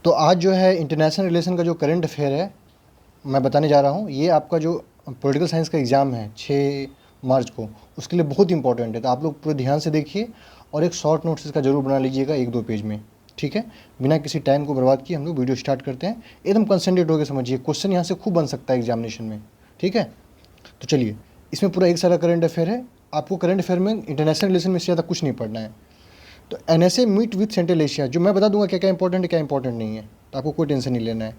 तो आज जो है इंटरनेशनल रिलेशन का जो करंट अफेयर है मैं बताने जा रहा हूँ। ये आपका जो पॉलिटिकल साइंस का एग्ज़ाम है 6 मार्च को, उसके लिए बहुत इंपॉर्टेंट है। तो आप लोग पूरे ध्यान से देखिए और एक शॉर्ट नोट्स इसका ज़रूर बना लीजिएगा 1-2 पेज में, ठीक है। बिना किसी टाइम को बर्बाद किए हम लोग वीडियो स्टार्ट करते हैं। एकदम कंसंट्रेट होकर समझिए, क्वेश्चन यहाँ से खूब बन सकता है एग्जामिनेशन में, ठीक है। तो चलिए, इसमें पूरा एक सारा करंट अफेयर है। आपको करंट अफेयर में इंटरनेशनल रिलेशन में इससे ज़्यादा कुछ नहीं पढ़ना है। तो NSA meet with central Asia, जो मैं बता दूंगा क्या क्या इंपॉर्टेंट है क्या इंपॉर्टेंट नहीं है, तो आपको कोई टेंशन नहीं लेना है।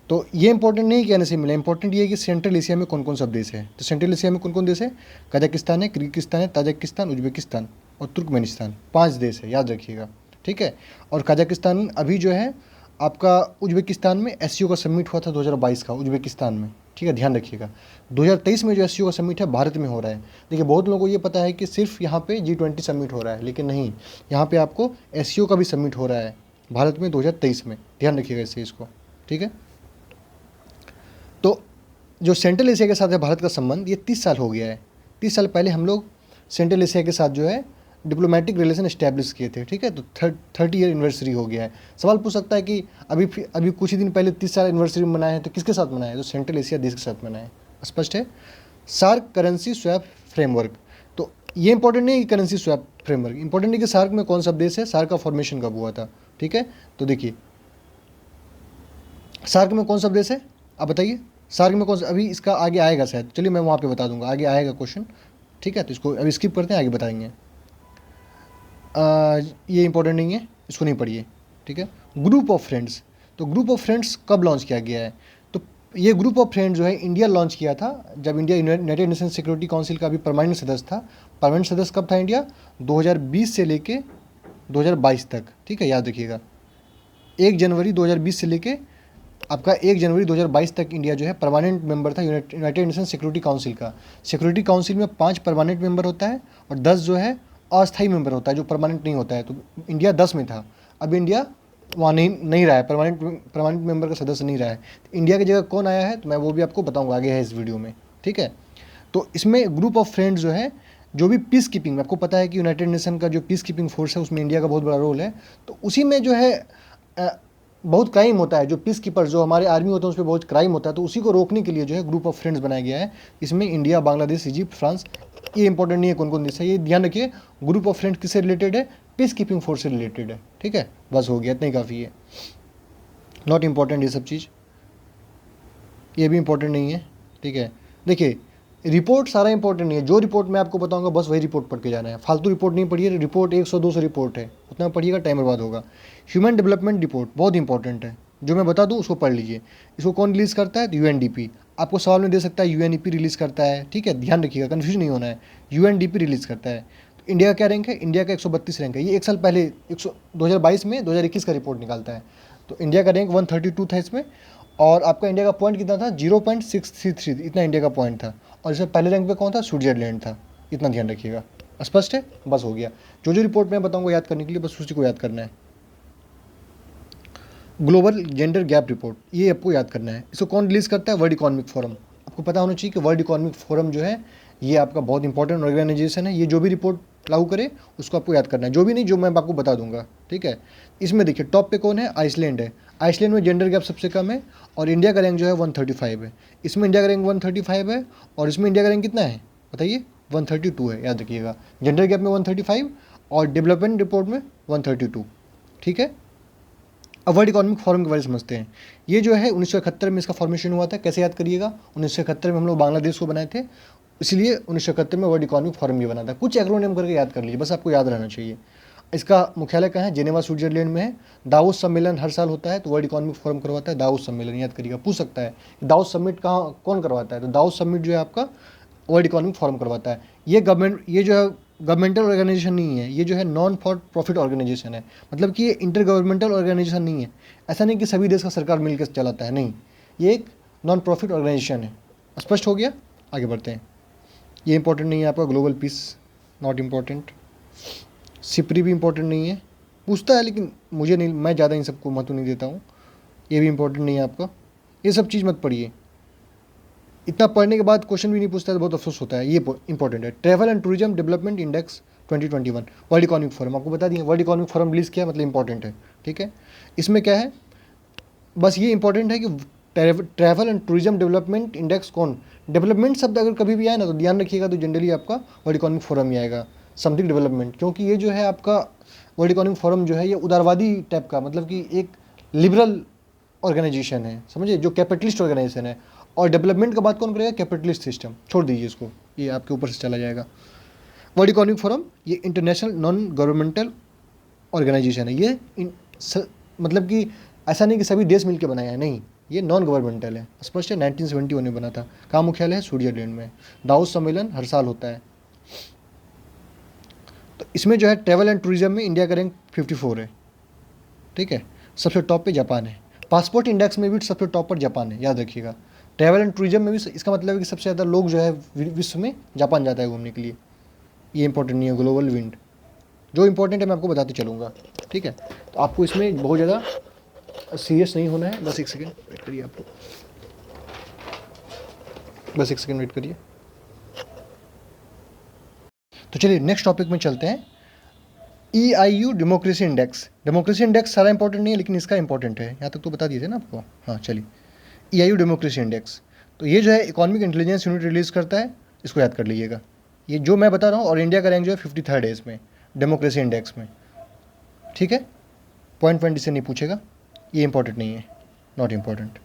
तो ये इंपॉर्टेंट नहीं है कि एनएसए मिला, इंपॉर्टेंट ये है कि सेंट्रल एशिया में कौन कौन सा देश है। तो सेंट्रल एशिया में कौन कौन देश है? कजाकिस्तान है, किर्गिस्तान है, ताजिकिस्तान, उज्बेकिस्तान और तुर्कमेनिस्तान, 5 देश है, याद रखिएगा, ठीक है। और कजाकिस्तान अभी जो है आपका उज्बेकिस्तान में एससीओ का सबमिट हुआ था 2022 का उज्बेकिस्तान में, ठीक है, ध्यान रखिएगा। 2023 में जो एससीओ का सबमिट है भारत में हो रहा है। देखिए बहुत लोगों को ये पता है कि सिर्फ यहाँ पे G20 सबमिट हो रहा है, लेकिन नहीं, यहाँ पे आपको एससीओ का भी सबमिट हो रहा है भारत में 2023 में, ध्यान रखिएगा इस चीज़ को, ठीक है। तो जो सेंट्रल एशिया के साथ है भारत का संबंध, ये 30 साल हो गया है। 30 साल पहले हम लोग सेंट्रल एशिया के साथ जो है डिप्लोमेटिक रिलेशन इस्टेब्लिश किए थे, ठीक है। तो 30 ईयर एनिवर्सरी हो गया है। सवाल पूछ सकता है कि अभी कुछ ही दिन पहले 30 साल एनिवर्सरी मनाए हैं, तो किसके साथ मनाए हैं? तो सेंट्रल एशिया देश के साथ मनाए हैं, स्पष्ट है। सार्क करेंसी स्वैप फ्रेमवर्क, तो ये इंपॉर्टेंट नहीं है कि करेंसी स्वैप फ्रेमवर्क, इंपॉर्टेंट है कि सार्क में कौन सा देश है, सार्क का फॉर्मेशन कब हुआ था, ठीक है। तो देखिए सार्क में कौन सा देश है, आप बताइए। सार्क में कौन सा, अभी इसका आगे आएगा शायद, चलिए मैं वहाँ पे बता दूंगा, आगे आएगा क्वेश्चन, ठीक है। तो इसको अभी स्किप करते हैं, आगे बताएंगे। ये इंपॉर्टेंट नहीं है, इसको नहीं पढ़िए, ठीक है। ग्रुप ऑफ फ्रेंड्स, तो ग्रुप ऑफ फ्रेंड्स कब लॉन्च किया गया है? तो ये ग्रुप ऑफ फ्रेंड्स जो है इंडिया लॉन्च किया था जब India United nation security council का भी परमानेंट सदस्य था। परमानेंट सदस्य कब था इंडिया? 2020 से लेके 2022 तक, ठीक है, याद रखिएगा। 1 जनवरी 2020 से लेके आपका 1 जनवरी 2022 तक इंडिया जो है परमानेंट मेंबर था यूनाइटेड नेशन सिक्योरिटी काउंसिल का। सिक्योरिटी काउंसिल में 5 परमानेंट मेंबर होता है और 10 जो है अस्थायी मेंबर होता है, जो परमानेंट नहीं होता है। तो इंडिया 10 में था, अब इंडिया वहाँ नहीं रहा है, परमानेंट मेंबर का सदस्य नहीं रहा है। तो इंडिया की जगह कौन आया है, तो मैं वो भी आपको बताऊँगा, आगे है इस वीडियो में, ठीक है। तो इसमें ग्रुप ऑफ फ्रेंड्स जो है, जो भी पीस कीपिंग, आपको पता है कि यूनाइटेड नेशन का जो पीस कीपिंग फोर्स है उसमें इंडिया का बहुत बड़ा रोल है। तो उसी में जो है बहुत क्राइम होता है, जो पीस कीपर जो हमारे आर्मी होते हैं उस पर बहुत क्राइम होता है। तो उसी को रोकने के लिए जो है ग्रुप ऑफ फ्रेंड्स बनाया गया है। इसमें इंडिया, बांग्लादेश, इजिप्ट, फ्रांस, ये इंपॉर्टेंट नहीं है कौन कौन देश है, ये ध्यान रखिए। ग्रुप ऑफ फ्रेंड्स किससे रिलेटेड है? पीस कीपिंग फोर्स से रिलेटेड है, ठीक है। बस हो गया, इतना ही काफ़ी है, नॉट इम्पॉर्टेंट ये सब चीज़, ये भी इंपॉर्टेंट नहीं है, ठीक है। देखिए रिपोर्ट सारा इंपॉर्टेंट नहीं है, जो रिपोर्ट मैं आपको बताऊंगा बस वही रिपोर्ट पढ़ के जाना है, फालतू रिपोर्ट नहीं पढ़िए। रिपोर्ट 100-200 रिपोर्ट है, उतना पढ़िएगा टाइम बर्बाद होगा। ह्यूमन डेवलपमेंट रिपोर्ट बहुत इंपॉर्टेंट है, जो मैं बता दूं उसको पढ़ लीजिए। इसको कौन रिलीज़ करता है? तो यूएनडीपी। आपको सवाल में दे सकता है यूएनईपी रिलीज़ करता है, ठीक है, ध्यान रखिएगा, कन्फ्यूज नहीं होना है। यूएनडीपी रिलीज़ करता है। तो इंडिया का क्या रैंक है? इंडिया का 132 रैंक है। ये एक साल पहले 2022 में 2021 का रिपोर्ट निकालता है। तो इंडिया का रैंक 132 था इसमें, और आपका इंडिया का पॉइंट कितना था? 0.633, इतना इंडिया का पॉइंट था। और इसमें पहले रैंक पे कौन था? स्विट्जरलैंड था, इतना ध्यान रखिएगा, स्पष्ट है, बस हो गया। जो जो रिपोर्ट मैं बताऊंगा याद करने के लिए बस उसी को याद करना है। ग्लोबल जेंडर गैप रिपोर्ट, ये आपको याद करना है। इसको कौन रिलीज़ करता है? World economic forum. आपको पता होना चाहिए कि वर्ल्ड इकोनॉमिक फोरम जो है ये आपका बहुत इंपॉर्टेंट ऑर्गेनाइजेशन है। ये जो भी रिपोर्ट लागू करे उसको आपको याद करना है, जो भी नहीं, जो मैं आपको बता दूंगा, ठीक है। इसमें देखिए टॉप पे कौन है? आइसलैंड है। आइसलैंड में जेंडर गैप सबसे कम है और इंडिया का रैंक जो है 135 है। इसमें इंडिया का रैंक 135 है और इसमें इंडिया का रैंक कितना है बताइए? 132 है, याद रखिएगा। जेंडर गैप में 135 और डेवलपमेंट रिपोर्ट में 132, ठीक है। अब वर्ल्ड इकोनॉमिक फोरम के बारे में समझते हैं। ये जो है 1971 में इसका फॉर्मेशन हुआ था। कैसे याद करिएगा? 1971 में हम लोग बांग्लादेश को बनाए थे, इसलिए 1971 में वर्ल्ड इकोनॉमिक फोरम भी बना था। कुछ एक्रोनिम करके याद कर लीजिए, बस आपको याद रहना चाहिए। इसका मुख्यालय कहाँ है? जेनेवा, स्विट्जरलैंड में है। दावोस सम्मेलन हर साल होता है, तो वर्ल्ड इकोनॉमिक फोरम करवाता है दावोस सम्मेलन, याद करिएगा। पूछ सकता है दावोस समिट कहाँ कौन करवाता है? तो दावोस समिट जो है आपका वर्ल्ड इकोनॉमिक फोरम करवाता है। ये जो है गवर्नमेंटल ऑर्गेनाइजेशन नहीं है, ये जो है नॉन फॉर प्रॉफिट ऑर्गेनाइजेशन है। मतलब कि ये इंटर गवर्नमेंटल ऑर्गेनाइजेशन नहीं है। ऐसा नहीं कि सभी देश का सरकार मिलकर चलाता है, नहीं, ये एक नॉन प्रॉफिट ऑर्गेनाइजेशन है। स्पष्ट हो गया? आगे बढ़ते हैं। ये इंपॉर्टेंट नहीं है आपका। Global piece not important. Sipri भी इंपॉर्टेंट नहीं है, पूछता है लेकिन मुझे नहीं, मैं ज़्यादा इन सबको महत्व नहीं देता हूँ। ये भी इंपॉर्टेंट नहीं है आपका। ये सब चीज़ मत पढ़िए, इतना पढ़ने के बाद क्वेश्चन भी नहीं पूछता है तो बहुत अफसोस होता है। ये इंपॉर्टेंट है। Travel and tourism development index 2021 world economic forum, आपको बता दिए वर्ल्ड इकोनॉमिक फोरम रिलीज़ किया, मतलब इंपॉर्टेंट है, ठीक है। इसमें क्या है? बस ये इंपॉर्टेंट है कि travel and tourism development index कौन, डेवलपमेंट शब्द अगर कभी भी आए ना तो ध्यान रखिएगा, तो जनरली आपका वर्ल्ड इकोनॉमिक फोरम ही आएगा, समथिंग डेवलपमेंट, क्योंकि ये जो है आपका वर्ल्ड इकोनॉमिक फोरम जो है ये उदारवादी टाइप का, मतलब कि एक लिबरल ऑर्गेनाइजेशन है, समझिए, जो कैपिटलिस्ट ऑर्गेनाइजेशन है। और डेवलपमेंट का बात कौन करेगा, कैपिटलिस्ट सिस्टम, छोड़ दीजिए इसको, ये आपके ऊपर से चला जाएगा। वर्ल्ड इकोनॉमिक फोरम ये इंटरनेशनल नॉन गवर्नमेंटल ऑर्गेनाइजेशन है, ये मतलब कि ऐसा नहीं कि सभी देश मिलकर बनाया है, नहीं, ये नॉन गवर्नमेंटल है, स्पष्ट है। 1971 में बना था, कहाँ मुख्यालय है, स्विट्जरलैंड में। दावोस सम्मेलन हर साल होता है। तो इसमें जो है ट्रैवल एंड टूरिज्म में इंडिया का रैंक 54 है, ठीक है, सबसे टॉप पे जापान है। पासपोर्ट इंडेक्स में भी सबसे टॉप पर जापान है, याद रखिएगा। ट्रैवल एंड टूरिज्म में भी इसका मतलब है कि सबसे ज़्यादा लोग जो है विश्व में जापान जाता है घूमने के लिए, ये इंपॉर्टेंट नहीं है, ग्लोबल विंड। जो इंपॉर्टेंट है मैं आपको बताते चलूँगा, ठीक है। तो आपको इसमें बहुत ज़्यादा सीरियस नहीं होना है, बस एक सेकेंड वेट करिए, आपको बस एक सेकेंड वेट करिए। तो चलिए नेक्स्ट टॉपिक में चलते हैं। EIU democracy index. Democracy index सारा इंपॉर्टेंट नहीं है, लेकिन इसका इंपॉर्टेंट है, यहाँ तक तो बता दिए थे ना आपको। हाँ चलिए, EIU डेमोक्रेसी इंडेक्स, तो ये जो है इकोनॉमिक इंटेलिजेंस यूनिट रिलीज़ करता है, इसको याद कर लीजिएगा। ये जो मैं बता रहा हूँ, और इंडिया का रैंक जो है 53rd है इसमें, डेमोक्रेसी इंडेक्स में, ठीक है। पॉइंट से नहीं पूछेगा, ये इंपॉर्टेंट नहीं है, not important.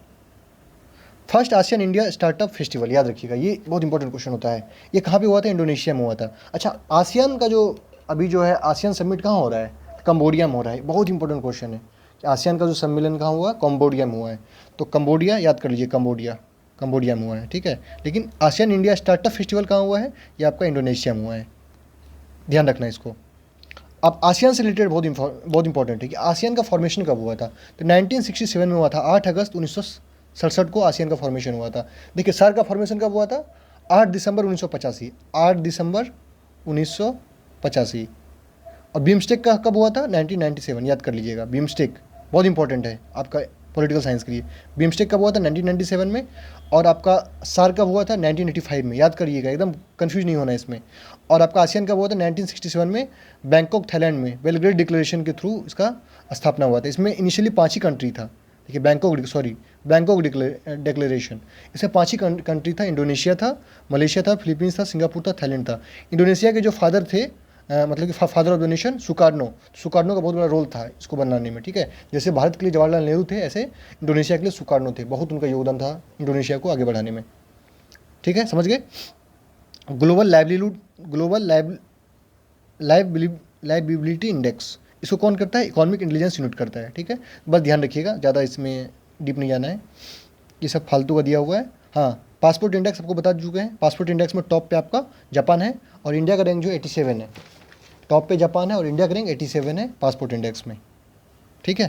First ASEAN India startup festival, याद रखिएगा, ये बहुत इंपॉर्टेंट क्वेश्चन होता है। ये कहाँ पे हुआ था, इंडोनेशिया में हुआ था। अच्छा, आसियान का जो अभी जो है आसियान समिट कहाँ हो रहा है, कंबोडिया में हो रहा है। बहुत इंपॉर्टेंट क्वेश्चन है कि आसियान का जो सम्मेलन कहाँ हुआ, कंबोडिया में हुआ है। तो कंबोडिया याद कर लीजिए, कंबोडिया में हुआ है, ठीक है। लेकिन आसियान इंडिया स्टार्टअप फेस्टिवल कहाँ हुआ है, ये आपका इंडोनेशिया में हुआ है, ध्यान रखना इसको। अब आसियान से रिलेटेड बहुत इंपॉर्टेंट है कि आसियान का फॉर्मेशन कब हुआ था। तो 1967 में हुआ था, 8 अगस्त 1967 को आसियान का फॉर्मेशन हुआ था। देखिए सार्क का फॉर्मेशन कब हुआ था, 8 दिसंबर 1985, 8 दिसंबर 1985। और बीमस्टेक का कब हुआ था, 1997, याद कर लीजिएगा। बीमस्टेक बहुत इंपॉर्टेंट है आपका पॉलिटिकल साइंस के लिए। बीमस्टेक कब हुआ था, 1997 में। और आपका सार्क कब हुआ था, 1985 में, याद करिएगा, एकदम कंफ्यूज नहीं होना इसमें। और आपका आसियान कब हुआ था, 1967 में, बैंकॉक थाईलैंड में, बेलग्रेड डिक्लेरेशन के थ्रू इसका स्थापना हुआ था। इसमें इनिशियली 5 ही कंट्री था, देखिए बैंकॉक डिक्लेरेशन, इसमें 5 ही कंट्री था। इंडोनेशिया था, मलेशिया था, फिलीपींस था, सिंगापुर था, थाईलैंड था। इंडोनेशिया के जो फादर थे, मतलब कि father of the nation, Sukarno का बहुत बड़ा रोल था इसको बनाने में, ठीक है। जैसे भारत के लिए जवाहरलाल नेहरू थे, ऐसे इंडोनेशिया के लिए सुकार्नो थे, बहुत उनका योगदान था इंडोनेशिया को आगे बढ़ाने में, ठीक है, समझ गए। ग्लोबल लाइबिलिटी इंडेक्स, इसको कौन करता है, इकोनॉमिक इंटेलिजेंस यूनिट करता है, ठीक है। बस ध्यान रखिएगा, ज़्यादा इसमें डीप नहीं जाना है, ये सब फालतू का दिया हुआ है। हाँ, पासपोर्ट इंडेक्स आपको बता चुके हैं। पासपोर्ट इंडेक्स में टॉप पे आपका जापान है, और इंडिया का रैंक जो 87 है। टॉप पे जापान है और इंडिया का रैंक 87 है पासपोर्ट इंडेक्स में, ठीक है।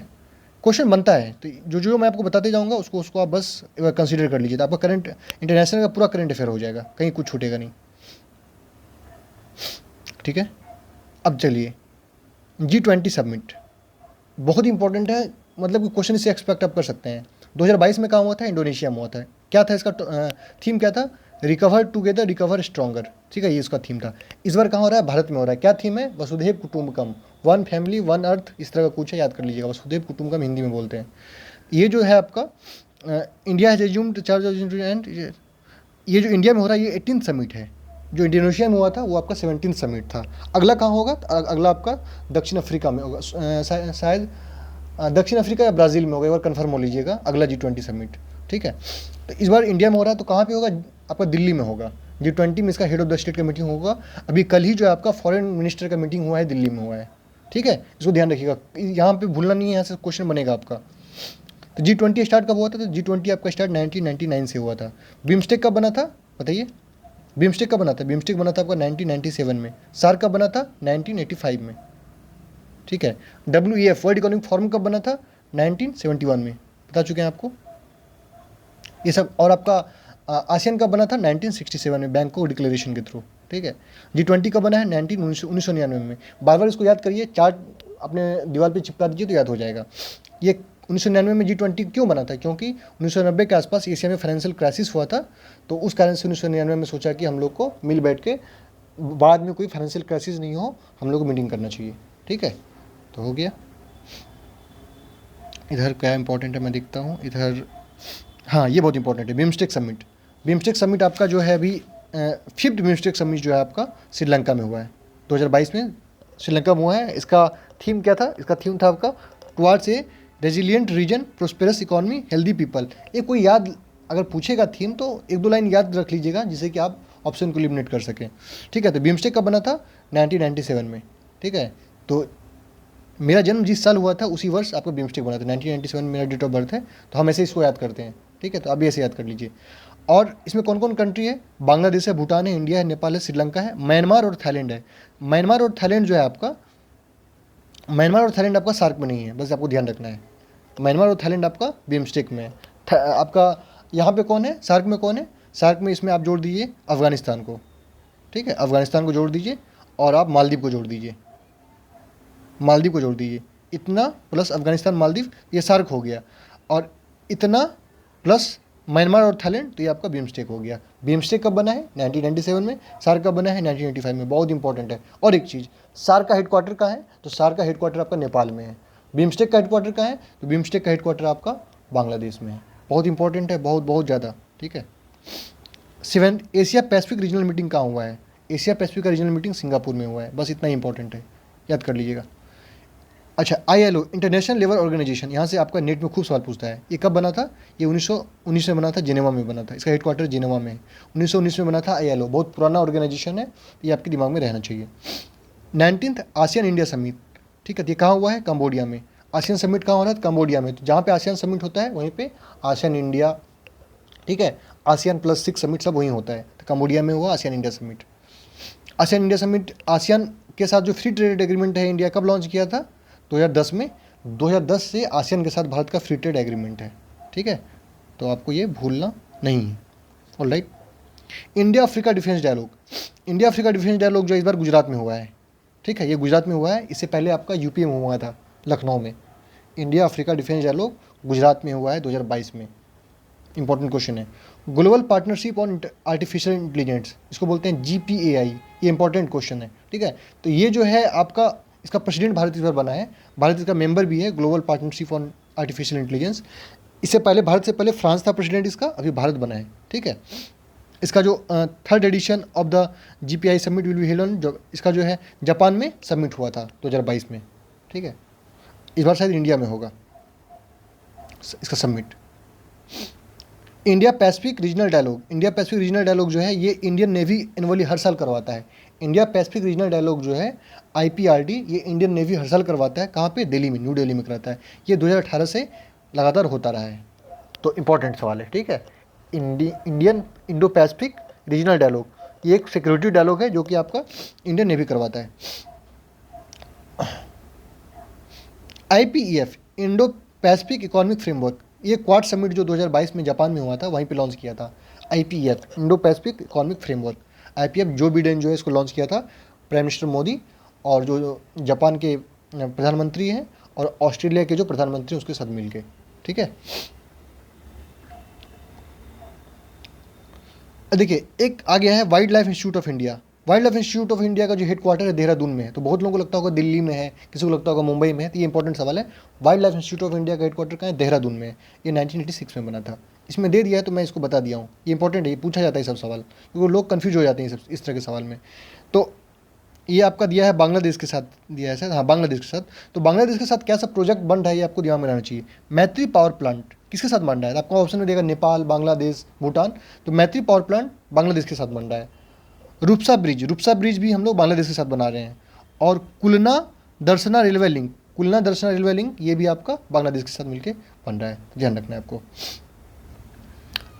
क्वेश्चन बनता है, तो जो मैं आपको बताते जाऊंगा उसको आप बस कंसीडर कर लीजिए, तो आपका करंट इंटरनेशनल का पूरा करंट अफेयर हो जाएगा, कहीं कुछ छूटेगा नहीं, ठीक है। अब चलिए, G20 समिट बहुत इंपॉर्टेंट है, मतलब कि क्वेश्चन इससे एक्सपेक्ट आप कर सकते हैं। 2022 में कहाँ हुआ था, इंडोनेशिया में हुआ था। क्या था इसका थीम, क्या था, रिकवर टुगेदर रिकवर स्ट्रॉन्गर, ठीक है, ये इसका थीम था। इस बार कहाँ हो रहा है, भारत में हो रहा है। क्या थीम है, वसुधैव कुटुंबकम, वन फैमिली वन अर्थ, इस तरह का कुछ है, याद कर लीजिएगा। वसुधैव कुटुंबकम हिंदी में बोलते हैं। ये जो है आपका India has assumed charge and, ये जो इंडिया में हो रहा है ये 18th समिट है। जो इंडोनेशिया में हुआ था वो आपका 17th समिट था। अगला कहाँ होगा, अगला आपका दक्षिण अफ्रीका में होगा, शायद दक्षिण अफ्रीका या ब्राज़ील में होगा, एक बार कन्फर्म हो लीजिएगा, अगला G20 समिट, ठीक है। तो इस बार इंडिया में हो रहा है, तो कहाँ पे होगा, आपका दिल्ली में होगा। G20 में इसका हेड ऑफ द स्टेट का मीटिंग होगा। अभी कल ही जो है आपका फॉरेन मिनिस्टर का मीटिंग हुआ है, दिल्ली में हुआ है, ठीक है। इसको ध्यान रखिएगा, यहाँ पे भूलना नहीं है, यहाँ से क्वेश्चन बनेगा आपका। तो G20 स्टार्ट कब हुआ था, तो G20 आपका स्टार्ट 1999 से हुआ था। बीमस्टेक कब बना था बताइए, बीमस्टेक कब बना था, बीमस्टेक बना था आपका 1997 में। सार्क कब बना था, 1985 में, ठीक है। WEF वर्ल्ड इकोनॉमिक फोरम कब बना था, 1971 में, बता चुके हैं आपको ये सब। और आपका आसियान कब बना था, 1967 में, बैंकॉक डिक्लेरेशन के थ्रू, ठीक है। G20 कब बना है, 1999 में। बार बार इसको याद करिए, चार्ट अपने दीवार पे चिपका दीजिए तो याद हो जाएगा। ये 1999 में G20 क्यों बना था, क्योंकि 1990 के आसपास एशिया में फाइनेंशियल क्राइसिस हुआ था, तो उस कारण से 1999 में सोचा कि हम लोग को मिल बैठ के बाद में कोई फाइनेंशियल क्राइसिस नहीं हो, हम लोग को मीटिंग करना चाहिए, ठीक है। तो हो गया। इधर क्या इंपॉर्टेंट है मैं देखता हूँ इधर। हाँ, ये बहुत इंपॉर्टेंट है, बिम्स्टेक समिट। बिम्स्टेक समिट आपका जो है अभी 5th बिम्स्टेक समिट जो है आपका श्रीलंका में हुआ है 2022 में, श्रीलंका में हुआ है। इसका थीम क्या था? इसका थीम था आपका towards a resilient region, prosperous economy, healthy people. ये कोई याद अगर पूछेगा थीम तो 1-2 लाइन याद रख लीजिएगा जिससे कि आप ऑप्शन को एलिमिनेट कर सकें। ठीक है, तो बिम्स्टेक कब बना था? 1997 में। ठीक है, तो मेरा जन्म जिस साल हुआ था उसी वर्ष आपका बिम्स्टेक बना था, 1997 मेरा डेट ऑफ बर्थ है, तो हम ऐसे इसको याद करते हैं। ठीक है, तो आप भी ऐसे याद कर लीजिए। और इसमें कौन कौन कंट्री है? बांग्लादेश है, भूटान है, इंडिया है, नेपाल है, श्रीलंका है, म्यांमार और थाईलैंड है। म्यांमार और थाईलैंड जो है आपका, म्यांमार और थाईलैंड आपका सार्क में नहीं है, बस आपको ध्यान रखना है। म्यांमार और थाईलैंड आपका बिम्स्टेक में है। आपका यहाँ पे कौन है सार्क में? कौन है सार्क में? इसमें आप जोड़ दीजिए अफगानिस्तान को। ठीक है, अफगानिस्तान को जोड़ दीजिए और आप मालदीव को जोड़ दीजिए, मालदीव को जोड़ दीजिए। इतना प्लस अफगानिस्तान मालदीव, ये सार्क हो गया। और इतना प्लस म्यांमार और थाईलैंड, तो ये आपका बिम्स्टेक हो गया। बिम्स्टेक कब बना है? 1997 में। सार्क कब बना है? 1985 में। बहुत इंपॉर्टेंट है। और एक चीज़, सार्क का हेडक्वार्टर कहाँ है? तो सार्क का हेडक्वार्टर आपका नेपाल में है। बिम्स्टेक का हेडक्वार्टर कहाँ है? तो बिम्स्टेक का हेडक्वार्टर आपका बांग्लादेश में है। बहुत इंपॉर्टेंट है, बहुत बहुत ज़्यादा। ठीक है। 7th Asia Pacific regional meeting कहाँ हुआ है? एशिया पैसिफिक का रीजनल मीटिंग सिंगापुर में हुआ है। बस इतना इंपॉर्टेंट है, याद कर लीजिएगा। अच्छा, ILO इंटरनेशनल लेबर ऑर्गेनाइजेशन, यहाँ से आपका नेट में खूब सवाल पूछता है। ये कब बना था? ये 1919 में बना था, जिनेवा में बना था। इसका हेडक्वार्टर जिनेवा में है। 1919 में बना था ILO, बहुत पुराना ऑर्गेनाइजेशन है, ये आपके दिमाग में रहना चाहिए। 19th ASEAN India summit. ठीक है, ये कहाँ हुआ है? कंबोडिया में। आसियान समिट कहाँ हो रहा है? कंबोडिया में। तो जहाँ पे आसियान समिट होता है वहीं पे आसियान इंडिया, ठीक है, ASEAN + 6 समिट सब वहीं होता है। तो कंबोडिया में हुआ ASEAN India summit. ASEAN India summit, ASEAN के साथ जो फ्री ट्रेड एग्रीमेंट है इंडिया कब लॉन्च किया था? 2010 में। 2010 से आसियान के साथ भारत का फ्री ट्रेड एग्रीमेंट है। ठीक है, तो आपको ये भूलना नहीं है। Alright. India Africa defence dialogue, India Africa defence dialogue जो इस बार गुजरात में हुआ है। ठीक है, ये गुजरात में हुआ है। इससे पहले आपका यूपी में हुआ था, लखनऊ में। India Africa defence dialogue Gujarat में हुआ है 2022 में। इंपॉर्टेंट क्वेश्चन है। Global partnership on artificial intelligence, इसको बोलते हैं GPAI, ये इंपॉर्टेंट क्वेश्चन है। ठीक है, तो ये जो है आपका, इसका प्रेसिडेंट भारत इस बार बना है। भारत इसका मेंबर भी है, global partnership on artificial intelligence. इससे पहले, भारत से पहले फ्रांस था प्रेसिडेंट इसका, अभी भारत बना है। ठीक है, इसका जो 3rd edition of the GPAI summit will be held on, जो इसका जो है जापान में समिट हुआ था 2022 में। ठीक है, इस बार शायद इंडिया में होगा इसका summit. India Pacific regional dialogue, India Pacific regional dialogue जो है ये इंडियन नेवी एनुअली हर साल करवाता है। इंडिया पैसिफिक रीजनल डायलॉग जो है IPRD, ये इंडियन नेवी हर साल करवाता है। कहाँ पे? दिल्ली में, न्यू दिल्ली में कराता है। ये 2018 से लगातार होता रहा है। तो इंपॉर्टेंट सवाल है। ठीक है, Indian Indo Pacific regional dialogue, ये एक सिक्योरिटी डायलॉग है जो कि आपका इंडियन नेवी करवाता है। IPEF Indo Pacific economic framework, ये क्वाड समिट जो 2022 में जापान में हुआ था वहीं पे लॉन्च किया था। IPEF Indo Pacific economic framework. IPEF Joe Biden जो है इसको लॉन्च किया था प्राइम मिनिस्टर मोदी, और जो जापान के प्रधानमंत्री हैं और ऑस्ट्रेलिया के जो प्रधानमंत्री हैं उसके साथ मिलके। ठीक है, देखिए एक आ गया है wild life institute of India. Wild life institute of India का जो हेडक्वार्टर है देहरादून में है। तो बहुत लोगों को लगता होगा दिल्ली में है, किसी को लगता होगा मुंबई में है, तो ये इंपॉर्टेंट सवाल है। Wild life institute of India का हेडक्वार्टर कहाँ है? देहरादून में है। ये 1986 में बना था। इसमें दे दिया है तो मैं इसको बता दिया हूँ। ये इंपॉर्टेंट है, ये पूछा जाता है सब सवाल, क्योंकि लोग कन्फ्यूज हो जाते हैं इस तरह के सवाल में। तो ये आपका दिया है बांग्लादेश के साथ, दिया है सर, हाँ बांग्लादेश के साथ। तो बांग्लादेश के साथ क्या सब प्रोजेक्ट बन रहा है ये आपको दिमाग में रहना चाहिए। मैत्री पावर प्लांट किसके साथ बन रहा है? आपको ऑप्शन में देगा नेपाल, बांग्लादेश, भूटान। तो मैत्री पावर प्लांट बांग्लादेश के साथ बन रहा है। रूपसा ब्रिज, रूपसा ब्रिज भी हम लोग बांग्लादेश के साथ बना रहे हैं। और कुलना दर्शना रेलवे लिंक, कुलना दर्शना रेलवे लिंक, ये भी आपका बांग्लादेश के साथ मिलके बन रहा है, ध्यान रखना है आपको।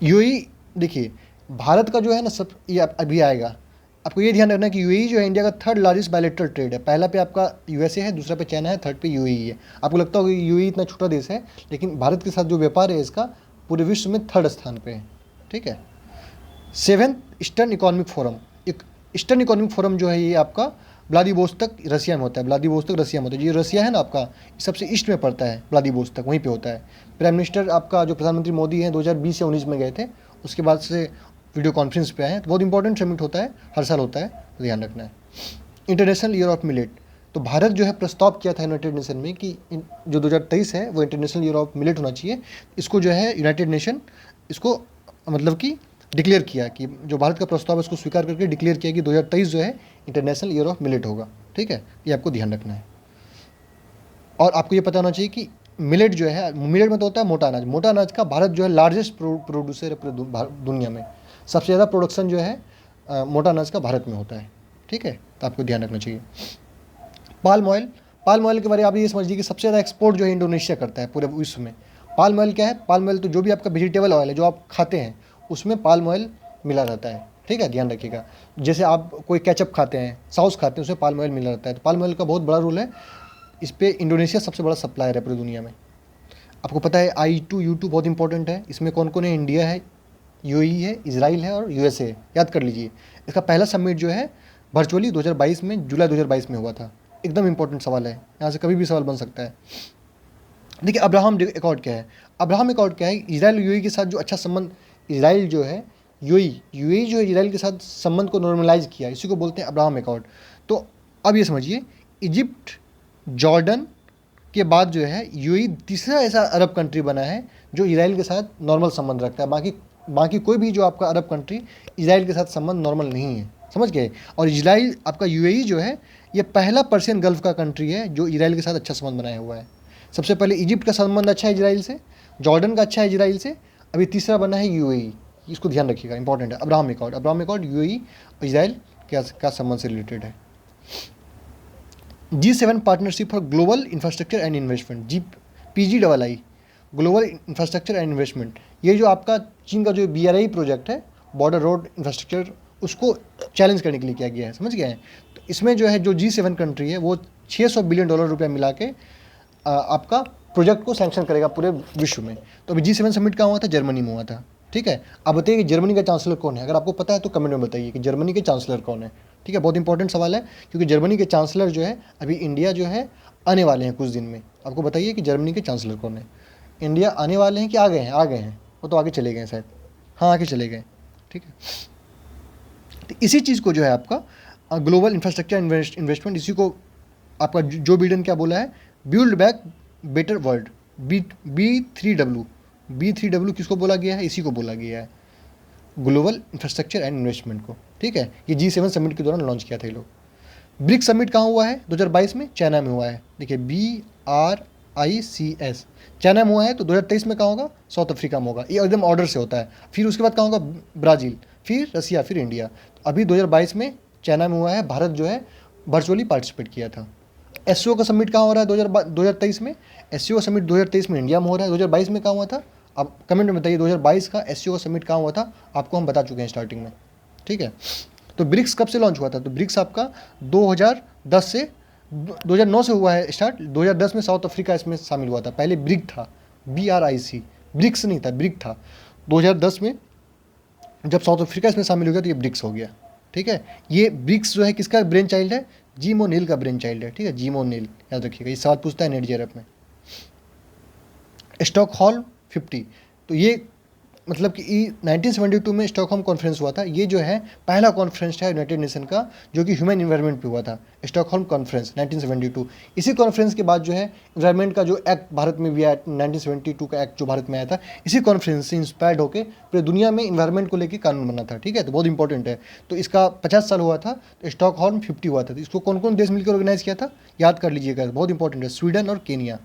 यूएई, देखिए भारत का जो है ना सब, ये अभी आएगा। आपको ये ध्यान रखना है कि यूएई जो है इंडिया का 3rd लार्जेस्ट बायलैटरल ट्रेड है। पहला पे आपका USA है, दूसरा पे चाइना है, 3rd पे यूएई है। आपको लगता होगा कि यूएई इतना छोटा देश है, लेकिन भारत के साथ जो व्यापार है इसका पूरे विश्व में 3rd स्थान पे है। ठीक है, 7th ईस्टर्न इकोनॉमिक फोरम, एक ईस्टर्न इकोनॉमिक फोरम जो है ये आपका व्लादिवोस्तोक रसिया में होता है। व्लादिवोस्तोक रसिया में होता है। ये रसिया है ना आपका, सबसे ईस्ट में पड़ता है व्लादिवोस्तोक, वहीं पे होता है। प्राइम मिनिस्टर आपका जो प्रधानमंत्री मोदी हैं 2020 या 19 में गए थे, उसके बाद से वीडियो कॉन्फ्रेंस पे आए हैं। तो बहुत इंपॉर्टेंट समिट होता है, हर साल होता है, तो ध्यान रखना है। इंटरनेशनल ईयर ऑफ मिलेट, तो भारत जो है प्रस्ताव किया था यूनाइटेड नेशन में कि जो 2023 है वो इंटरनेशनल ईयर ऑफ मिलेट होना चाहिए। इसको जो है यूनाइटेड नेशन इसको मतलब कि डिक्लेयर किया कि जो भारत का प्रस्ताव है उसको स्वीकार करके डिक्लेयर किया कि 2023 जो है इंटरनेशनल ईयर ऑफ मिलेट होगा। ठीक है, ये आपको ध्यान रखना है। और आपको ये पता होना चाहिए कि मिलेट जो है, मिलेट में तो होता है मोटा अनाज। मोटा अनाज का भारत जो है लार्जेस्ट प्रोड्यूसर है पूरे दुनिया में। सबसे ज़्यादा प्रोडक्शन जो है मोटा अनाज का भारत में होता है। ठीक है, तो आपको ध्यान रखना चाहिए। पाल्म ऑयल के बारे में आप ये समझिए कि सबसे ज़्यादा एक्सपोर्ट जो है इंडोनेशिया करता है पूरे विश्व में। पाल्म ऑयल क्या है? पाल्म ऑयल तो जो भी आपका वेजिटेबल ऑयल है जो आप खाते हैं उसमें पाल्म ऑयल मिला रहता है। ठीक है, ध्यान रखिएगा। जैसे आप कोई केचप खाते हैं, सॉस खाते हैं, उसमें पाल्म ऑयल मिला रहता है। तो पाल्म ऑयल का बहुत बड़ा रोल है। इस पर इंडोनेशिया सबसे बड़ा सप्लायर है पूरी दुनिया में। आपको पता है I2U2 बहुत इंपॉर्टेंट है। इसमें कौन कौन है? इंडिया है, UAE है, इजराइल है और USA है। याद कर लीजिए। इसका पहला समिट जो है वर्चुअली 2022 में, जुलाई 2022 में हुआ था। एकदम इंपॉर्टेंट सवाल है, यहाँ से कभी भी सवाल बन सकता है। देखिए अब्राहम अकॉर्ड क्या है? अब्राहम अकॉर्ड क्या है? इजराइल और UAE के साथ जो अच्छा संबंध, इजराइल जो है UAE जो है इजराइल के साथ संबंध को नॉर्मलाइज किया, इसी को बोलते हैं अब्राहम अकॉर्ड। तो अब ये समझिए, इजिप्ट जॉर्डन के बाद जो है UAE तीसरा ऐसा अरब कंट्री बना है जो इजराइल के साथ नॉर्मल संबंध रखता है। बाकी कोई भी जो आपका अरब कंट्री इजराइल के साथ संबंध नॉर्मल नहीं है, समझ गए। और इजराइल आपका UAE जो है ये पहला पर्शियन गल्फ का कंट्री है जो इजराइल के साथ अच्छा संबंध बनाया हुआ है। सबसे पहले इजिप्ट का संबंध अच्छा है इजराइल से, जॉर्डन का अच्छा है इजराइल से, अभी तीसरा बना है UAE। इसको ध्यान रखिएगा, इंपॉर्टेंट है। अब्राहम अकॉर्ड UAE और इजराइल का संबंध से रिलेटेड है। G7 partnership for global infrastructure and investment, PGII, global infrastructure and investment. ये जो आपका चीन का जो BRI प्रोजेक्ट है, बॉर्डर रोड इंफ्रास्ट्रक्चर, उसको चैलेंज करने के लिए किया गया है, समझ गए हैं। तो इसमें जो है जो G7 कंट्री है वो $600 बिलियन रुपया मिला के आपका प्रोजेक्ट को सैंक्शन करेगा पूरे विश्व में। तो अभी G7 समिट कहाँ हुआ था? जर्मनी में हुआ था। ठीक है, अब बताइए कि जर्मनी का चांसलर कौन है? अगर आपको पता है तो कमेंट में बताइए कि जर्मनी के चांसलर कौन है। ठीक है, बहुत इंपॉर्टेंट सवाल है क्योंकि जर्मनी के चांसलर जो है अभी इंडिया जो है आने वाले हैं कुछ दिन में। आपको बताइए कि जर्मनी के चांसलर कौन है। इंडिया आने वाले हैं कि आ गए हैं? आ गए हैं, वो तो आगे चले गए शायद। हाँ, आगे चले गए। ठीक है, तो इसी चीज़ को जो है आपका ग्लोबल इंफ्रास्ट्रक्चर इन्वेस्टमेंट, इसी को आपका जो बिडेन क्या बोला है? Build back better world, B3W किसको बोला गया है? इसी को बोला गया है, ग्लोबल इंफ्रास्ट्रक्चर एंड इन्वेस्टमेंट को। ठीक है, ये G7 समिट के दौरान लॉन्च किया था ये लोग। ब्रिक्स समिट कहाँ हुआ है? 2022 में चाइना में हुआ है। देखिए BRICS, चाइना में हुआ है। तो 2023 में कहाँ होगा? साउथ अफ्रीका में होगा। ये एकदम ऑर्डर से होता है। फिर उसके बाद कहाँ होगा? ब्राज़ील, फिर रसिया, फिर इंडिया। तो अभी 2022 में चाइना में हुआ है। भारत जो है वर्चुअली पार्टिसिपेट किया था। SCO का समिट कहाँ हो रहा है? 2023 में। SCO समिट 2023 में इंडिया में हो रहा है। 2022 में कहाँ हुआ था? आप कमेंट में बताइए 2022 का SCO का समिट कहाँ हुआ था? आपको हम बता चुके हैं स्टार्टिंग में। ठीक है, तो ब्रिक्स कब से लॉन्च हुआ था? तो ब्रिक्स आपका 2009 से हुआ है स्टार्ट। 2010 में साउथ अफ्रीका इसमें शामिल हुआ था। पहले ब्रिक था, BRIC, ब्रिक्स नहीं था, ब्रिक था। 2010 में जब साउथ अफ्रीका इसमें शामिल हो गया तो ये ब्रिक्स हो गया। ठीक है, ये ब्रिक्स जो है किसका ब्रेन चाइल्ड है? जिम ओ'नील का ब्रेन चाइल्ड है। ठीक है, जिम ओ'नील, याद रखिएगा, ये सवाल पूछता है नेट जेआरएफ में। स्टॉकहोल्म 50, तो ये मतलब कि 1972 में स्टॉकहोल्म कॉन्फ्रेंस हुआ था। ये जो है पहला कॉन्फ्रेंस है यूनाइटेड नेशन का जो कि ह्यूमन इन्वायरमेंट पे हुआ था, स्टॉकहोल्म कॉन्फ्रेंस 1972। इसी कॉन्फ्रेंस के बाद जो है इन्वायरमेंट का जो एक्ट भारत में भी आया, 1972 का एक्ट जो भारत में आया था, इसी कॉन्फ्रेंस से इंस्पायर्ड होकर पूरे दुनिया में इन्वायरमेंट को लेकर कानून बना था। ठीक है, तो बहुत इंपॉर्टेंट है। तो इसका 50 साल हुआ था, तो स्टॉकहोल्म 50 हुआ था। तो इसको कौन कौन देश मिलकर ऑर्गेनाइज किया था? याद कर लीजिएगा, बहुत इंपॉर्टेंट है। स्वीडन और केनिया,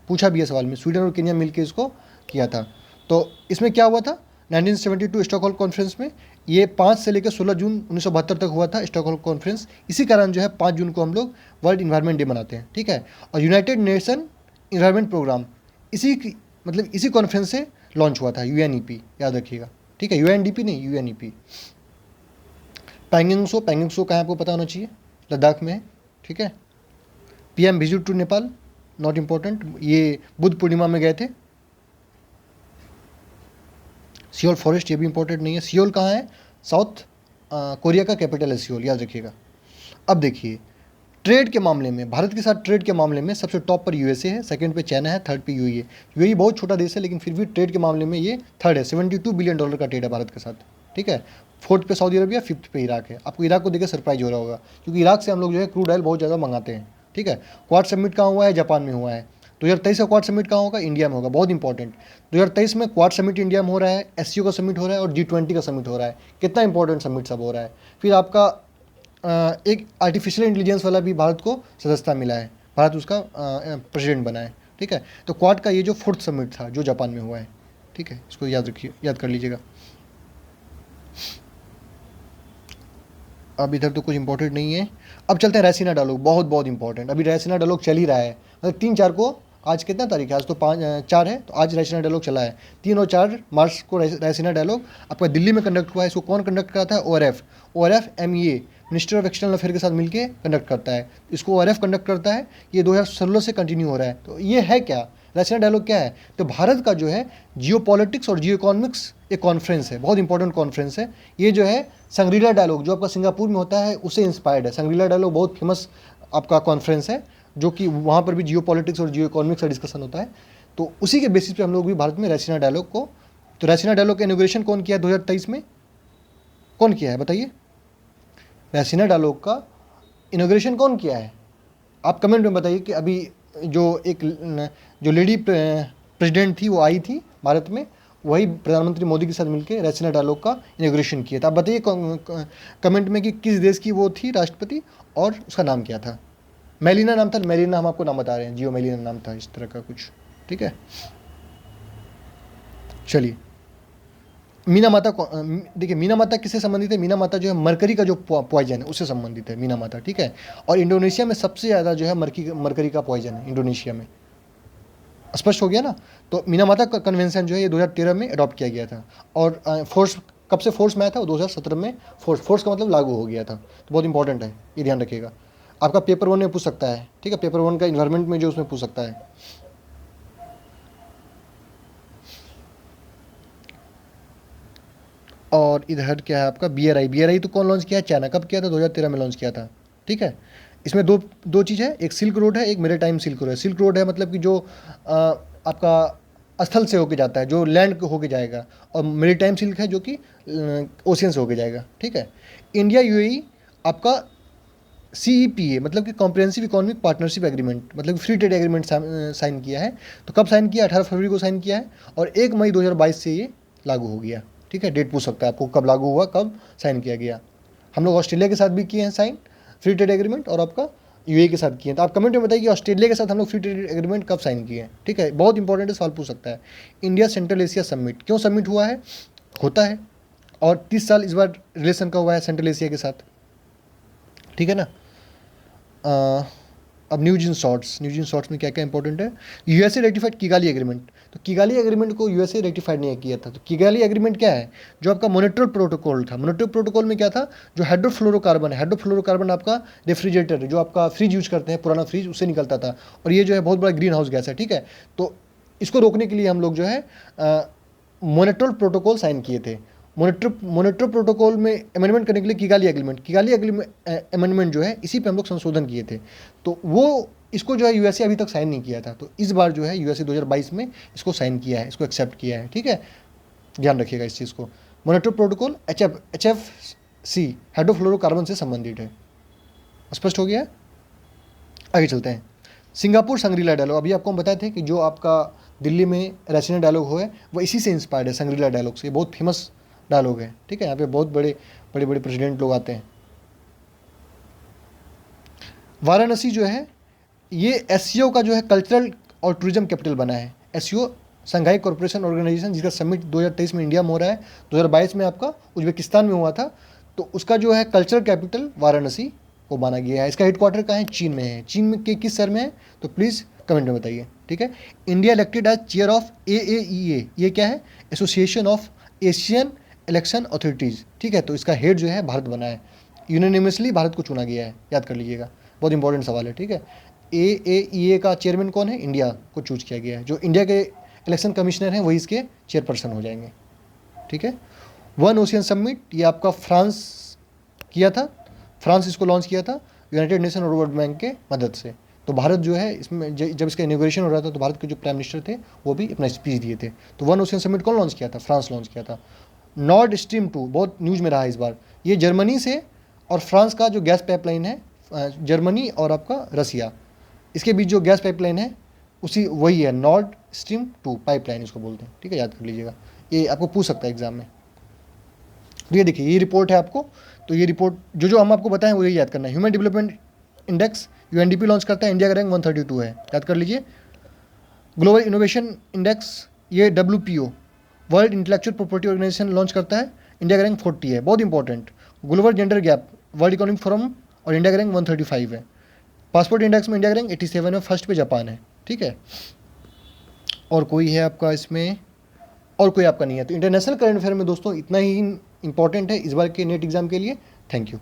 पूछा भी है सवाल में, स्वीडन और केनिया मिलकर इसको किया था। तो इसमें क्या हुआ था 1972 स्टॉकहोल्म कॉन्फ्रेंस में? ये 5 से लेकर 16 जून 1972 तक हुआ था स्टॉकहोल्म कॉन्फ्रेंस। इसी कारण जो है 5 जून को हम लोग वर्ल्ड इन्वायरमेंट डे मनाते हैं। ठीक है, और यूनाइटेड नेशन इन्वायरमेंट प्रोग्राम इसी कॉन्फ्रेंस से लॉन्च हुआ था, UNEP, याद रखिएगा। ठीक है, UNDP नहीं, UNEP। पैंगिंग सो कहाँ आपको पता होना चाहिए? लद्दाख में है। ठीक है, PM visit to Nepal, not important, ये बुद्ध पूर्णिमा में गए थे। सियोल फॉरेस्ट, ये भी इंपॉर्टेंट नहीं है। सियोल कहाँ है? साउथ कोरिया का कैपिटल है सियोल, याद रखिएगा। अब देखिए ट्रेड के मामले में, भारत के साथ ट्रेड के मामले में सबसे टॉप पर USA है, सेकंड पे चाइना है, थर्ड पे UAE है। UAE बहुत छोटा देश है लेकिन फिर भी ट्रेड के मामले में ये थर्ड है। $72 बिलियन का ट्रेड है भारत के साथ। ठीक है, फोर्थ पे सऊदी अरबिया, फिफ्थ पे इराक है। आपको इराक को देखकर सरप्राइज हो रहा होगा क्योंकि इराक से हम लोग जो है क्रूड ऑयल बहुत ज़्यादा मंगाते हैं। ठीक है। क्वाड समिट कहाँ हुआ है? जापान में हुआ है। 2023 का क्वाड समिट कहाँ होगा? इंडिया में होगा, बहुत इंपॉर्टेंट। 2023 में क्वाड समिट इंडिया में हो रहा है, एससीओ का समिट हो रहा है और G20 का समिट हो रहा है। कितना इंपॉर्टेंट समिट सब हो रहा है। फिर आपका एक आर्टिफिशियल इंटेलिजेंस वाला भी भारत को सदस्यता मिला है, भारत उसका प्रेसिडेंट बना है, ठीक है। तो क्वाड का ये जो 4th समिट था जो जापान में हुआ है, ठीक है, इसको याद रखिए, याद कर लीजिएगा। अब इधर तो कुछ इंपॉर्टेंट नहीं है। अब चलते हैं रैसीना डायलॉग, बहुत बहुत इंपॉर्टेंट। अभी रैसीना डायलॉग चल ही रहा है, मतलब 3-4 को, आज कितना तारीख है? आज तो 4 है, तो आज रैसीना डायलॉग चला है। 3 और 4 मार्च को रैसीना डायलॉग आपका दिल्ली में कंडक्ट हुआ है। इसको कौन कंडक्ट करता है? ORF MEA, minister of external affair के साथ मिलकर कंडक्ट करता है। इसको ORF कंडक्ट करता है। ये 2016 से कंटिन्यू हो रहा है। तो ये है क्या? रैसीना डायलॉग क्या है? तो भारत का जो है जियो पॉलिटिक्स और जियो इकोनॉमिक्स एक कॉन्फ्रेंस है, बहुत इंपॉर्टेंट कॉन्फ्रेंस है। ये जो है संग्रीला डायलॉग जो आपका सिंगापुर में होता है उससे इंस्पायर्ड है। संग्रीला डायलॉग बहुत फेमस आपका कॉन्फ्रेंस है, जो कि वहाँ पर भी जियो पॉलिटिक्स और जियो इकोनॉमिक्स का डिस्कशन होता है। तो उसी के बेसिस पे हम लोग भी भारत में रैसीना डायलॉग को, तो रैसीना डायलॉग का इनॉग्रेशन कौन किया है 2023 में? कौन किया है बताइए? रैसीना डायलॉग का इनॉग्रेशन कौन किया है? आप कमेंट में बताइए कि अभी जो लेडी प्रेसिडेंट थी वो आई थी भारत में, वही प्रधानमंत्री मोदी के साथ मिलकर रैसीना डायलॉग का इनॉग्रेशन किया था। आप बताइए कमेंट में कि किस देश की वो थी राष्ट्रपति और उसका नाम क्या था? मेलिना नाम था, मेलिना हम आपको नाम बता रहे हैं, जियो मेलिना नाम था, इस तरह का कुछ, ठीक है। चलिए, मीना माता को देखिए, मीना माता किससे संबंधित है? मीना माता जो है मरकरी का जो पॉइजन है उससे संबंधित है मीना माता, ठीक है। और इंडोनेशिया में सबसे ज़्यादा जो है मरकरी का पॉइजन है इंडोनेशिया में। स्पष्ट हो गया ना? तो मीना माता का कन्वेंशन जो है ये 2013 में अडॉप्ट किया गया था। और फोर्स कब से फोर्स में आया था? वो 2017 में फोर्स का मतलब लागू हो गया था। तो बहुत इंपॉर्टेंट है, ये ध्यान रखिएगा। आपका पेपर 1 में पूछ सकता है, ठीक है, पेपर 1 का इन्वायरमेंट में जो उसमें पूछ सकता है। और इधर क्या है आपका BRI तो कौन लॉन्च किया है? चाइना। कब किया था? 2013 में लॉन्च किया था, ठीक है। इसमें दो चीज़ है, एक सिल्क रोड है, एक मेरीटाइम सिल्क रोड है। सिल्क रोड है मतलब कि जो आपका स्थल से होके जाता है, जो लैंड होके जाएगा, और मेरीटाइम सिल्क है जो कि ओशियन से होके जाएगा, ठीक है। इंडिया UAE आपका CEPA मतलब कि कॉम्प्रिहेंसिव इकोनॉमिक पार्टनरशिप एग्रीमेंट, मतलब फ्री ट्रेड एग्रीमेंट साइन किया है। तो कब साइन किया? 18 फरवरी को साइन किया है, और 1 मई 2022 से ये लागू हो गया, ठीक है। डेट पूछ सकता है आपको, कब लागू हुआ, कब साइन किया गया। हम लोग ऑस्ट्रेलिया के साथ भी किए हैं साइन फ्री ट्रेड एग्रीमेंट, और आपका UAE के साथ किए हैं। तो आप कमेंट में बताइए कि ऑस्ट्रेलिया के साथ हम लोग फ्री ट्रेड एग्रीमेंट कब साइन किए हैं, ठीक है। बहुत इंपॉर्टेंट है, सवाल पूछ सकता है। इंडिया सेंट्रल एशिया समिट क्यों समिट हुआ है? होता है, और 30 साल इस बार रिलेशन का हुआ है सेंट्रल एशिया के साथ, ठीक है ना। अब न्यूज इन शॉर्ट्स में क्या क्या इंपॉर्टेंट है? USA ratified Kigali agreement. तो किगाली एग्रीमेंट को USA रेटिफाइड नहीं किया था। तो किगाली एग्रीमेंट क्या है? जो आपका मॉनिट्रल प्रोटोकॉल था। मॉनिट्रल प्रोटोकॉल में क्या था? जो हाइड्रोफ्लोरोकार्बन है, हाइड्रोफ्लोरोकार्बन आपका रेफ्रिजरेटर है, जो आपका फ्रिज यूज करते हैं, पुराना फ्रिज, उससे निकलता था। और ये जो है बहुत बड़ा ग्रीन हाउस गैस है, ठीक है। तो इसको रोकने के लिए हम लोग जो है मॉनिट्रल प्रोटोकॉल साइन किए थे। मॉनिट्रो प्रोटोकॉल में अमेंडमेंट करने के लिए किगाली अमेंडमेंट जो है, इसी पे हम लोग संशोधन किए थे। तो वो इसको जो है USA अभी तक साइन नहीं किया था। तो इस बार जो है USA 2022 में इसको साइन किया है, इसको एक्सेप्ट किया है, ठीक है। ध्यान रखिएगा इस चीज़ को। मॉनिट्रो प्रोटोकॉल HFC हाइड्रोफ्लोरोकार्बन से संबंधित है। स्पष्ट हो गया? आगे चलते हैं। सिंगापुर संग्रीला डायलॉग, अभी आपको हम बताए थे कि जो आपका दिल्ली में रैसीना डायलॉग हुआ है वो इसी से इंस्पायर्ड है, संग्रीला डायलॉग से। बहुत फेमस डायलॉग है, ठीक है। यहाँ पे बहुत बड़े बड़े प्रेसिडेंट लोग आते हैं। वाराणसी जो है ये SCO का जो है कल्चरल और टूरिज्म कैपिटल बना है। SCO संघाई कॉर्पोरेशन ऑर्गेनाइजेशन, जिसका समिट 2023 में इंडिया में हो रहा है, 2022 में आपका उज्बेकिस्तान में हुआ था। तो उसका जो है कल्चरल कैपिटल वाराणसी को माना गया है। इसका हेडक्वार्टर कहाँ है? चीन में है। चीन में के किस शहर में है? तो प्लीज़ कमेंट में बताइए, ठीक है। India elected as chair of AAEA, ये क्या है? Association of Asian election authorities, ठीक है। तो इसका हेड जो है भारत बना है, यूनानिमसली भारत को चुना गया है, याद कर लीजिएगा, बहुत इंपॉर्टेंट सवाल है, ठीक है। AAEA का चेयरमैन कौन है? इंडिया को चूज किया गया है। जो इंडिया के इलेक्शन कमिश्नर हैं वही इसके चेयरपर्सन हो जाएंगे, ठीक है। वन ओशियन समिट, ये आपका फ्रांस किया था, फ्रांस इसको लॉन्च किया था यूनाइटेड नेशन और वर्ल्ड बैंक के मदद से। तो भारत जो है इसमें जब इसका इनॉग्रेशन हो रहा था तो भारत के जो प्राइम मिनिस्टर थे वो भी अपना स्पीच दिए थे। तो वन ओशियन समिट कौन लॉन्च किया था? फ्रांस लॉन्च किया था। नॉर्ड स्ट्रीम 2 बहुत न्यूज़ में रहा है इस बार। ये जर्मनी से और फ्रांस का जो गैस पाइपलाइन है, जर्मनी और आपका रसिया, इसके बीच जो गैस पाइपलाइन है उसी वही है नॉर्थ स्ट्रीम 2 पाइपलाइन इसको बोलते हैं, ठीक है, याद कर लीजिएगा, ये आपको पूछ सकता है एग्जाम में। तो ये देखिए ये रिपोर्ट है आपको, तो ये रिपोर्ट जो जो हम आपको बताएं वो यही याद करना है। Human development index UNDP launch करता है, इंडिया का रैंक 132 है, याद कर लीजिए। ग्लोबल इनोवेशन इंडेक्स ये WPO world intellectual property organisation launch करता है, इंडिया का रैंक 40 है, बहुत important. Global gender gap world economic forum और इंडिया का रैंक 135 है। पासपोर्ट इंडेक्स में इंडिया का रैंक 87 है, फर्स्ट पे जापान है, ठीक है। और कोई है आपका इसमें, और कोई आपका नहीं है। तो इंटरनेशनल करंट अफेयर में दोस्तों इतना ही इंपॉर्टेंट है इस बार के नेट एग्जाम के लिए। Thank you.